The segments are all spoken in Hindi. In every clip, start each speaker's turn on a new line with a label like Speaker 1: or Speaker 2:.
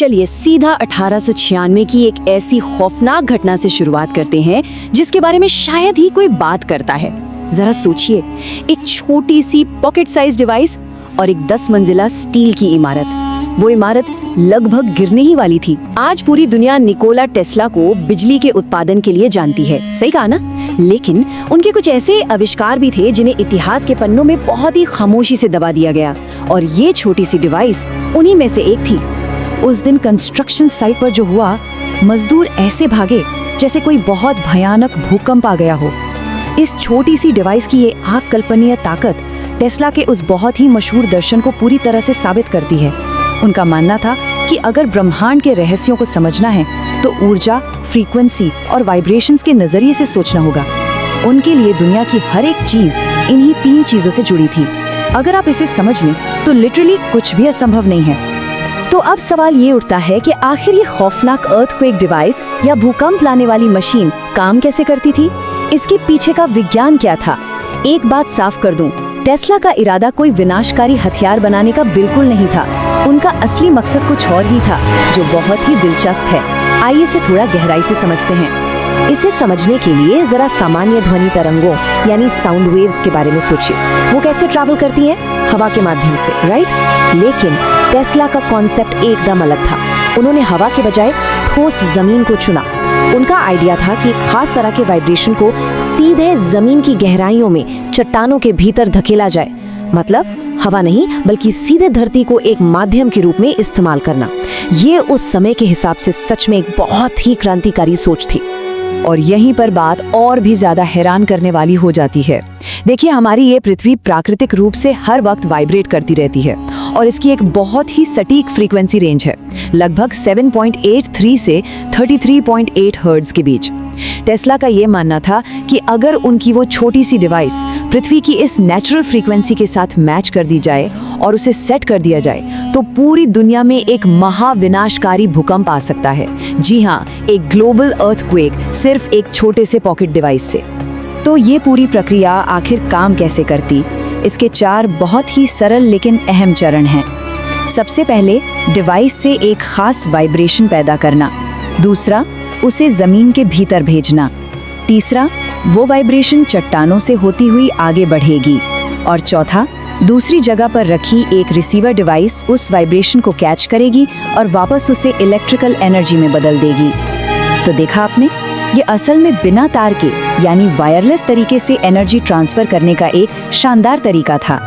Speaker 1: चलिए सीधा 1896 की एक ऐसी खौफनाक घटना से शुरुआत करते हैं जिसके बारे में शायद ही कोई बात करता है। जरा सोचिए, एक छोटी सी पॉकेट साइज डिवाइस और एक 10 मंजिला स्टील की इमारत। वो इमारत लगभग गिरने ही वाली थी। आज पूरी दुनिया निकोला टेस्ला को बिजली के उत्पादन के लिए जानती है, सही कहा ना? लेकिन उनके कुछ ऐसे आविष्कार भी थे जिन्हें इतिहास के पन्नों में बहुत ही खामोशी से दबा दिया गया, और ये छोटी सी डिवाइस उन्हीं में से एक थी। उस दिन कंस्ट्रक्शन साइट पर जो हुआ, मजदूर ऐसे भागे जैसे कोई बहुत भयानक भूकंप आ गया हो। इस छोटी सी डिवाइस की ये अकल्पनीय ताकत टेस्ला के उस बहुत ही मशहूर दर्शन को पूरी तरह से साबित करती है। उनका मानना था कि अगर ब्रह्मांड के रहस्यों को समझना है तो ऊर्जा, फ्रीक्वेंसी और वाइब्रेशंस के नजरिए से सोचना होगा। उनके लिए दुनिया की हर एक चीज इन्हीं 3 चीजों से जुड़ी थी। अगर आप इसे समझ लें तो लिटरली कुछ भी असंभव नहीं है। तो अब सवाल ये उठता है कि आखिर ये खौफनाक अर्थक्वेक डिवाइस या भूकंप लाने वाली मशीन काम कैसे करती थी? इसके पीछे का विज्ञान क्या था? एक बात साफ कर दूं, टेस्ला का इरादा कोई विनाशकारी हथियार बनाने का बिल्कुल नहीं था। उनका असली मकसद कुछ और ही था, जो बहुत ही दिलचस्प है। आइए इसे थोड़ा गहराई से समझते हैं। इसे समझने के लिए जरा सामान्य ध्वनि तरंगों यानी साउंड वेव्स के बारे में सोचिए। वो कैसे ट्रैवल करती हैं? हवा के माध्यम से, राइट? लेकिन टेस्ला का कॉन्सेप्ट एकदम अलग था। उन्होंने हवा के बजाय ठोस जमीन को चुना। उनका आइडिया था कि खास तरह के वाइब्रेशन को सीधे जमीन की गहराइयों में, चट्टानों के भीतर धकेला जाए। मतलब हवा नहीं, बल्कि सीधे धरती को एक माध्यम के रूप में इस्तेमाल करना। ये उस समय के हिसाब से सच में एक बहुत ही क्रांतिकारी सोच थी। और यहीं पर बात और भी ज्यादा हैरान करने वाली हो जाती है। देखिए, हमारी ये पृथ्वी प्राकृतिक रूप से हर वक्त वाइब्रेट करती रहती है, और इसकी एक बहुत ही सटीक फ्रीक्वेंसी रेंज है, लगभग 7.83 से 33.8 हर्ट्ज के बीच। टेस्ला का ये मानना था कि अगर उनकी वो छोटी सी डिवाइस पृथ्वी की इस नेचुरल फ्रीक्वेंसी के साथ मैच कर दी जाए और उसे सेट कर दिया जाए तो पूरी दुनिया में एक महाविनाशकारी भूकंप आ सकता है। जी हाँ, एक ग्लोबल अर्थक्वेक, सिर्फ एक छोटे से पॉकेट डिवाइस से। तो ये पूरी प्रक्रिया आखिर काम कैसे करती? इसके 4 बहुत ही सरल लेकिन अहम चरण हैं। सबसे पहले, डिवाइस से एक खास वाइब्रेशन पैदा करना। दूसरा, उसे जमीन के भीतर भेजना। तीसरा, वो वाइब्रेशन चट्टानों से होती हुई आगे बढ़ेगी। और चौथा, दूसरी जगह पर रखी एक रिसीवर डिवाइस उस वाइब्रेशन को कैच करेगी और वापस उसे इलेक्ट्रिकल एनर्जी में बदल देगी। तो देखा आपने, ये असल में बिना तार के यानी वायरलेस तरीके से एनर्जी ट्रांसफर करने का एक शानदार तरीका था।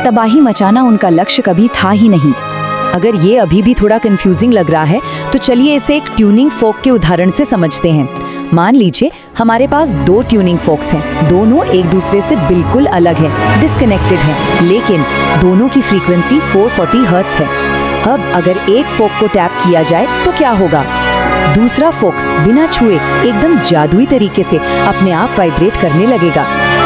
Speaker 1: तबाही मचाना उनका लक्ष्य कभी था ही नहीं। अगर ये अभी भी थोड़ा कंफ्यूजिंग लग रहा है तो चलिए इसे एक ट्यूनिंग फोक के उदाहरण से समझते हैं। मान लीजिए हमारे पास 2 ट्यूनिंग फोक्स हैं। दोनों एक दूसरे से बिल्कुल अलग हैं, डिस्कनेक्टेड हैं, लेकिन दोनों की फ्रीक्वेंसी 440 हर्ट्ज है। अब अगर एक फोक को टैप किया जाए तो क्या होगा? दूसरा फोक बिना छुए एकदम जादुई तरीके से अपने आप वाइब्रेट करने लगेगा।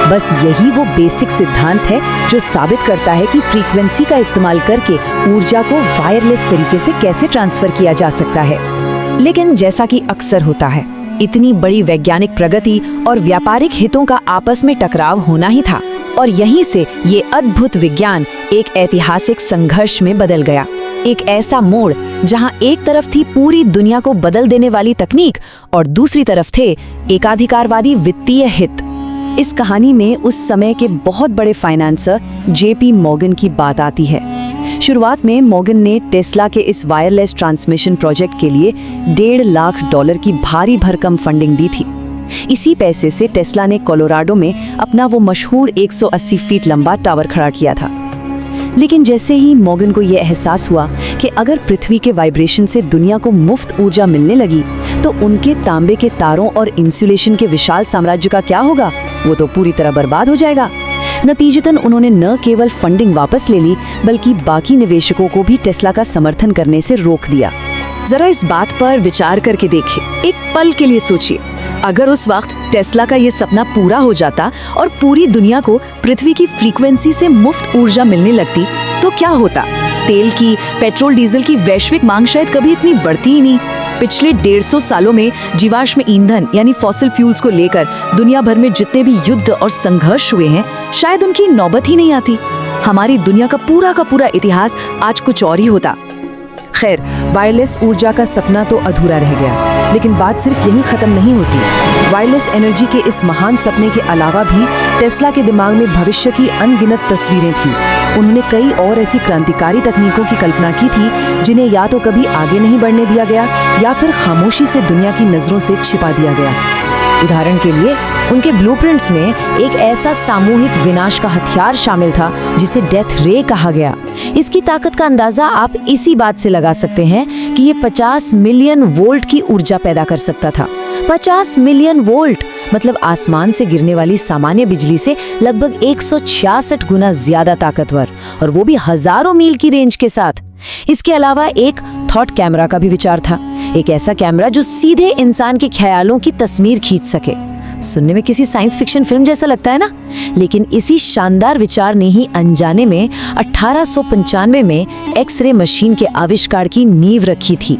Speaker 1: बस यही वो बेसिक सिद्धांत है जो साबित करता है कि फ्रीक्वेंसी का इस्तेमाल करके ऊर्जा को वायरलेस तरीके से कैसे ट्रांसफर किया जा सकता है। लेकिन जैसा कि अक्सर होता है, इतनी बड़ी वैज्ञानिक प्रगति और व्यापारिक हितों का आपस में टकराव होना ही था, और यहीं से ये अद्भुत विज्ञान एक ऐतिहासिक संघर्ष में बदल गया। एक ऐसा मोड़ जहां एक तरफ थी पूरी दुनिया को बदल देने वाली तकनीक और दूसरी तरफ थे एकाधिकारवादी वित्तीय हित। इस कहानी में उस समय के बहुत बड़े फाइनेंसर JP मॉर्गन की बात आती है। शुरुआत में मॉर्गन ने टेस्ला के इस वायरलेस ट्रांसमिशन प्रोजेक्ट के लिए $1.5 लाख की भारी भरकम फंडिंग दी थी। इसी पैसे से टेस्ला ने कोलोराडो में अपना वो मशहूर 180 फीट लंबा टावर खड़ा किया था। लेकिन जैसे ही मॉर्गन को यह एहसास हुआ कि अगर पृथ्वी के वाइब्रेशन से दुनिया को मुफ्त ऊर्जा मिलने लगी तो उनके तांबे के तारों और इंसुलेशन के विशाल साम्राज्य का क्या होगा? वो तो पूरी तरह बर्बाद हो जाएगा। नतीजतन उन्होंने न केवल फंडिंग वापस ले ली, बल्कि बाकी निवेशकों को भी टेस्ला का समर्थन करने से रोक दिया। जरा इस बात पर विचार करके देखिए, एक पल के लिए सोचिए, अगर उस वक्त टेस्ला का ये सपना पूरा हो जाता और पूरी दुनिया को पृथ्वी की फ्रीक्वेंसी से मुफ्त ऊर्जा मिलने लगती तो क्या होता? तेल की, पेट्रोल डीजल की वैश्विक मांग शायद कभी इतनी बढ़ती ही नहीं। पिछले 150 सालों में जीवाश्म ईंधन यानी फॉसिल फ्यूल्स को लेकर दुनिया भर में जितने भी युद्ध और संघर्ष हुए हैं, शायद उनकी नौबत ही नहीं आती। हमारी दुनिया का पूरा इतिहास आज कुछ और ही होता।
Speaker 2: खैर, वायरलेस ऊर्जा का सपना तो अधूरा रह गया, लेकिन बात सिर्फ यहीं खत्म नहीं होती। वायरलेस एनर्जी के इस महान सपने के अलावा भी टेस्ला के दिमाग में भविष्य की अनगिनत तस्वीरें थीं। उन्होंने कई और ऐसी क्रांतिकारी तकनीकों की कल्पना की थी जिन्हें या तो कभी आगे नहीं बढ़ने दिया गया या फिर खामोशी से दुनिया की नजरों से छिपा दिया गया।
Speaker 1: उदाहरण के लिए उनके ब्लूप्रिंट्स में एक ऐसा सामूहिक विनाश का हथियार शामिल था जिसे डेथ रे कहा गया। इसकी ताकत का अंदाजा आप इसी बात से लगा सकते हैं कि ये 50 मिलियन वोल्ट की ऊर्जा पैदा कर सकता था। 50 मिलियन वोल्ट मतलब आसमान से गिरने वाली सामान्य बिजली से लगभग 166 गुना ज्यादा ताकतवर, और वो भी हजारों मील की रेंज के साथ। इसके अलावा एक थॉट कैमरा का भी विचार था, एक ऐसा कैमरा जो सीधे इंसान के ख्यालों की तस्वीर खींच सके। सुनने में किसी साइंस फिक्शन फिल्म जैसा लगता है ना, लेकिन इसी शानदार विचार ने ही अनजाने में 1895 में एक्सरे मशीन के आविष्कार की नींव रखी थी।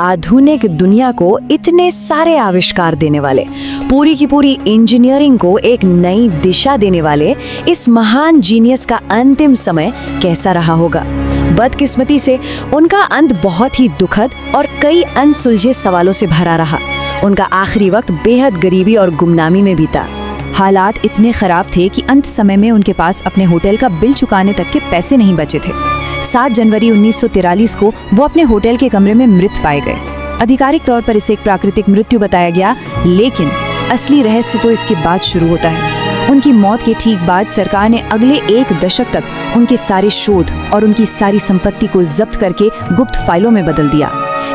Speaker 1: आधुनिक दुनिया को इतने सारे आविष्कार देने वाले, पूरी की पूरी इंजीनियरिंग को एक नई दिशा देने वाले इस महान जीनियस का अंतिम समय कैसा रहा होगा। बदकिस्मती से उनका अंत बहुत ही दुखद और कई अनसुलझे सवालों से भरा रहा। उनका आखिरी वक्त बेहद गरीबी और गुमनामी में बीता।
Speaker 2: हालात इतने खराब थे कि अंत समय में उनके पास अपने होटल का बिल चुकाने तक के पैसे नहीं बचे थे। 7 जनवरी 1943 को वो अपने होटल के कमरे में मृत पाए गए। आधिकारिक तौर पर इसे एक प्राकृतिक मृत्यु बताया गया, लेकिन असली रहस्य तो इसके बाद शुरू होता है। उनकी मौत के ठीक बाद सरकार ने अगले 1 दशक तक उनके सारे शोध और उनकी सारी संपत्ति को जब्त करके गुप्त फाइलों में बदल दिया।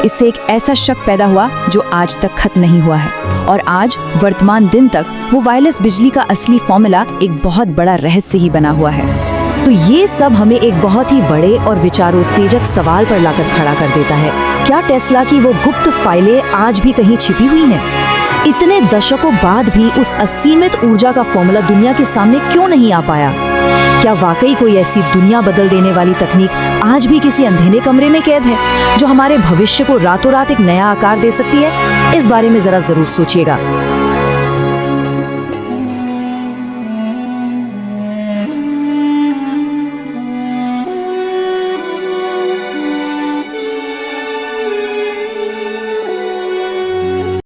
Speaker 2: इससे एक ऐसा शक पैदा हुआ जो आज तक खत्म नहीं हुआ है, और आज वर्तमान दिन तक वो वायरलेस बिजली का असली फॉर्मूला एक बहुत बड़ा रहस्य ही बना हुआ है।
Speaker 1: तो ये सब हमें एक बहुत ही बड़े और विचारोत्तेजक सवाल पर लाकर खड़ा कर देता है। क्या टेस्ला की वो गुप्त फाइलें आज भी कहीं छिपी हुई हैं? इतने दशकों बाद भी उस असीमित ऊर्जा का फॉर्मूला दुनिया के सामने क्यों नहीं आ पाया? क्या वाकई कोई ऐसी दुनिया बदल देने वाली तकनीक आज भी किसी अंधेरे कमरे में कैद है जो हमारे भविष्य को रातों रात एक नया आकार दे सकती है? इस बारे में जरा जरूर सोचिएगा।